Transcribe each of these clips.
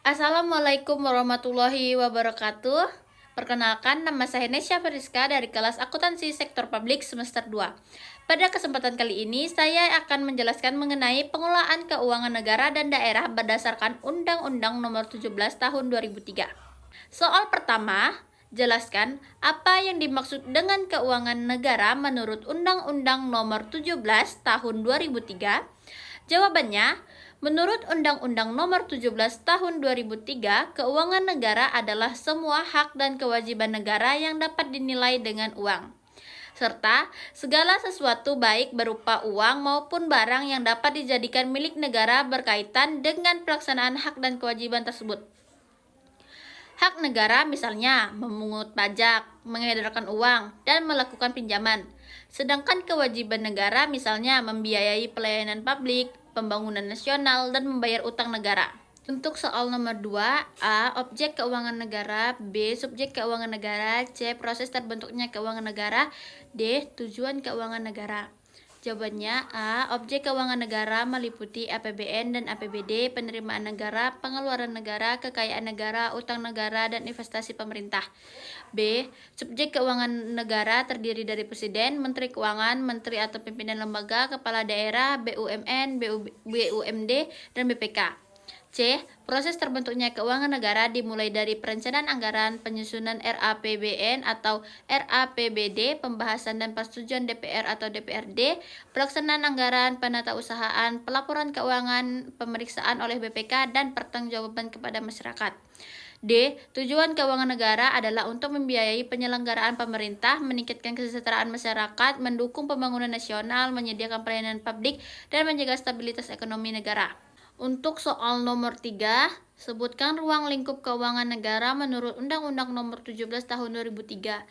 Assalamualaikum warahmatullahi wabarakatuh. Perkenalkan, nama saya Nesya Feriska dari kelas Akuntansi Sektor Publik semester 2. Pada kesempatan kali ini, saya akan menjelaskan mengenai pengelolaan keuangan negara dan daerah berdasarkan Undang-Undang Nomor 17 Tahun 2003. Soal pertama, jelaskan apa yang dimaksud dengan keuangan negara menurut Undang-Undang Nomor 17 Tahun 2003. Jawabannya, menurut Undang-Undang Nomor 17 Tahun 2003, keuangan negara adalah semua hak dan kewajiban negara yang dapat dinilai dengan uang, serta segala sesuatu baik berupa uang maupun barang yang dapat dijadikan milik negara berkaitan dengan pelaksanaan hak dan kewajiban tersebut. Hak negara misalnya memungut pajak, mengedarkan uang, dan melakukan pinjaman. Sedangkan kewajiban negara misalnya membiayai pelayanan publik, pembangunan nasional, dan membayar utang negara. Untuk soal nomor 2, A. Objek keuangan negara, B. Subjek keuangan negara, C. Proses terbentuknya keuangan negara, D. Tujuan keuangan negara. Jawabannya A. Objek keuangan negara meliputi APBN dan APBD, penerimaan negara, pengeluaran negara, kekayaan negara, utang negara, dan investasi pemerintah. B. Subjek keuangan negara terdiri dari Presiden, Menteri Keuangan, Menteri atau pimpinan lembaga, kepala daerah, BUMN, BUMD, dan BPK. C. Proses terbentuknya keuangan negara dimulai dari perencanaan anggaran, penyusunan RAPBN atau RAPBD, pembahasan dan persetujuan DPR atau DPRD, pelaksanaan anggaran, penatausahaan, pelaporan keuangan, pemeriksaan oleh BPK, dan pertanggungjawaban kepada masyarakat. D. Tujuan keuangan negara adalah untuk membiayai penyelenggaraan pemerintah, meningkatkan kesejahteraan masyarakat, mendukung pembangunan nasional, menyediakan pelayanan publik, dan menjaga stabilitas ekonomi negara. Untuk soal nomor 3, sebutkan ruang lingkup keuangan negara menurut Undang-Undang Nomor 17 Tahun 2003.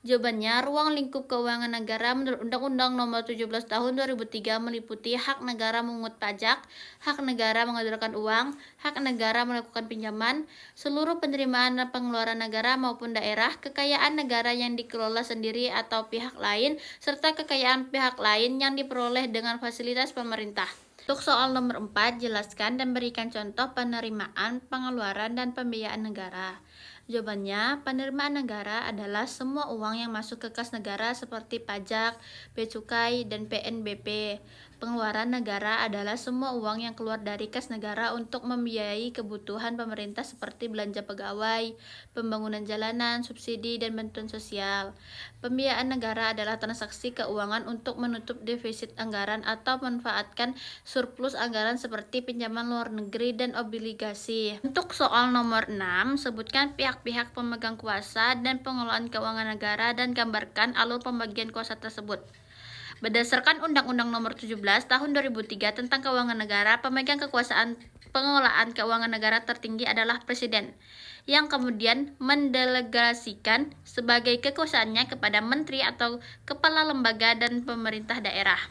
Jawabannya, ruang lingkup keuangan negara menurut Undang-Undang Nomor 17 Tahun 2003 meliputi hak negara memungut pajak, hak negara mengedulkan uang, hak negara melakukan pinjaman, seluruh penerimaan dan pengeluaran negara maupun daerah, kekayaan negara yang dikelola sendiri atau pihak lain, serta kekayaan pihak lain yang diperoleh dengan fasilitas pemerintah. Untuk soal nomor 4, jelaskan dan berikan contoh penerimaan, pengeluaran, dan pembiayaan negara. Jawabannya, penerimaan negara adalah semua uang yang masuk ke kas negara seperti pajak, bea cukai, dan PNBP. Pengeluaran negara adalah semua uang yang keluar dari kas negara untuk membiayai kebutuhan pemerintah seperti belanja pegawai, pembangunan jalanan, subsidi, dan bantuan sosial. Pembiayaan negara adalah transaksi keuangan untuk menutup defisit anggaran atau memanfaatkan surplus anggaran seperti pinjaman luar negeri dan obligasi. Untuk soal nomor 6, sebutkan pihak-pihak pemegang kuasa dan pengelolaan keuangan negara dan gambarkan alur pembagian kuasa tersebut. Berdasarkan Undang-Undang Nomor 17 Tahun 2003 tentang Keuangan Negara, pemegang kekuasaan pengelolaan keuangan negara tertinggi adalah Presiden, yang kemudian mendelegasikan sebagai kekuasaannya kepada menteri atau kepala lembaga dan pemerintah daerah.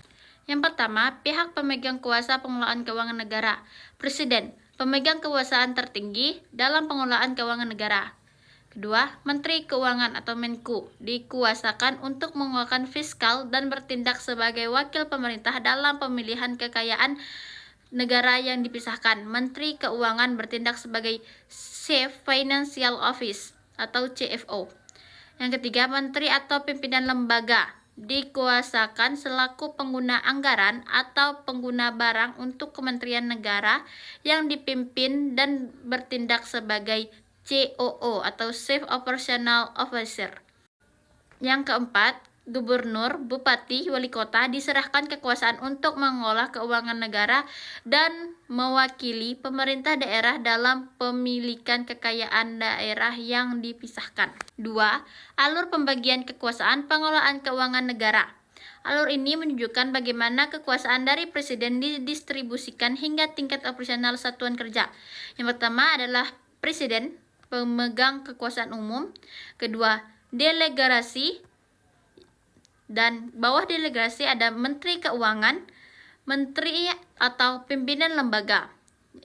Yang pertama, pihak pemegang kuasa pengelolaan keuangan negara. Presiden, pemegang kekuasaan tertinggi dalam pengelolaan keuangan negara. Kedua, Menteri Keuangan atau Menku dikuasakan untuk mengeluarkan fiskal dan bertindak sebagai wakil pemerintah dalam pemilihan kekayaan negara yang dipisahkan. Menteri Keuangan bertindak sebagai Chief Financial Office atau CFO. Yang ketiga, Menteri atau pimpinan lembaga dikuasakan selaku pengguna anggaran atau pengguna barang untuk kementerian negara yang dipimpin dan bertindak sebagai COO atau Chief Operational Officer. Yang keempat, gubernur, bupati, wali kota diserahkan kekuasaan untuk mengolah keuangan negara dan mewakili pemerintah daerah dalam pemilikan kekayaan daerah yang dipisahkan. 2. Alur pembagian kekuasaan pengelolaan keuangan negara. Alur ini menunjukkan bagaimana kekuasaan dari presiden didistribusikan hingga tingkat operasional satuan kerja. Yang pertama adalah presiden, pemegang kekuasaan umum. Kedua, delegasi, dan bawah delegasi ada Menteri Keuangan, Menteri atau pimpinan lembaga.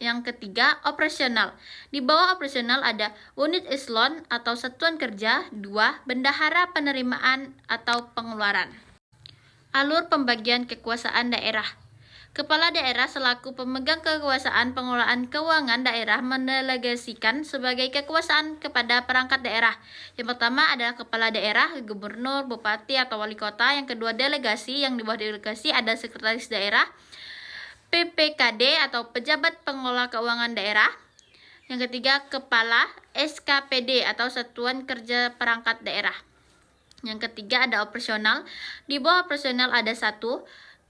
Yang ketiga, operasional. Di bawah operasional ada unit eselon atau satuan kerja. 2. Bendahara penerimaan atau pengeluaran. Alur pembagian kekuasaan daerah. Kepala daerah selaku pemegang kekuasaan pengelolaan keuangan daerah mendelegasikan sebagai kekuasaan kepada perangkat daerah. Yang pertama adalah kepala daerah, gubernur, bupati, atau wali kota. Yang kedua delegasi, yang di bawah delegasi ada sekretaris daerah, PPKD atau pejabat pengelola keuangan daerah. Yang ketiga kepala SKPD atau satuan kerja perangkat daerah. Yang ketiga ada operasional. Di bawah operasional ada 1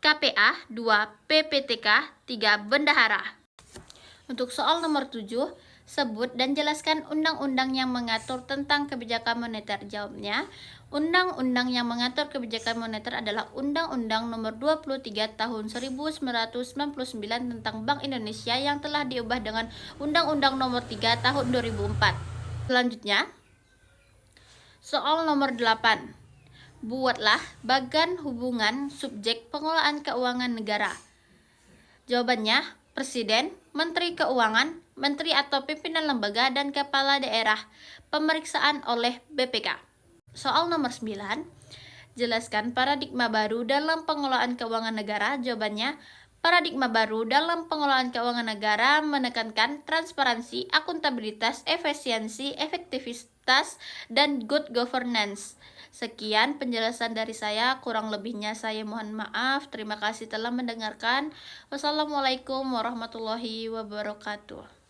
KPA, 2 PPTK, 3 bendahara. Untuk soal nomor 7, sebut dan jelaskan undang-undang yang mengatur tentang kebijakan moneter. Jawabnya, undang-undang yang mengatur kebijakan moneter adalah Undang-Undang Nomor 23 Tahun 1999 tentang Bank Indonesia yang telah diubah dengan Undang-Undang Nomor 3 Tahun 2004. Selanjutnya, soal nomor 8. Buatlah bagan hubungan subjek pengelolaan keuangan negara. Jawabannya, Presiden, Menteri Keuangan, Menteri atau pimpinan lembaga, dan kepala daerah. Pemeriksaan oleh BPK. Soal nomor 9. Jelaskan paradigma baru dalam pengelolaan keuangan negara. Jawabannya, paradigma baru dalam pengelolaan keuangan negara menekankan transparansi, akuntabilitas, efisiensi, efektivitas, dan good governance. Sekian penjelasan dari saya, kurang lebihnya saya mohon maaf. Terima kasih telah mendengarkan. Wassalamualaikum warahmatullahi wabarakatuh.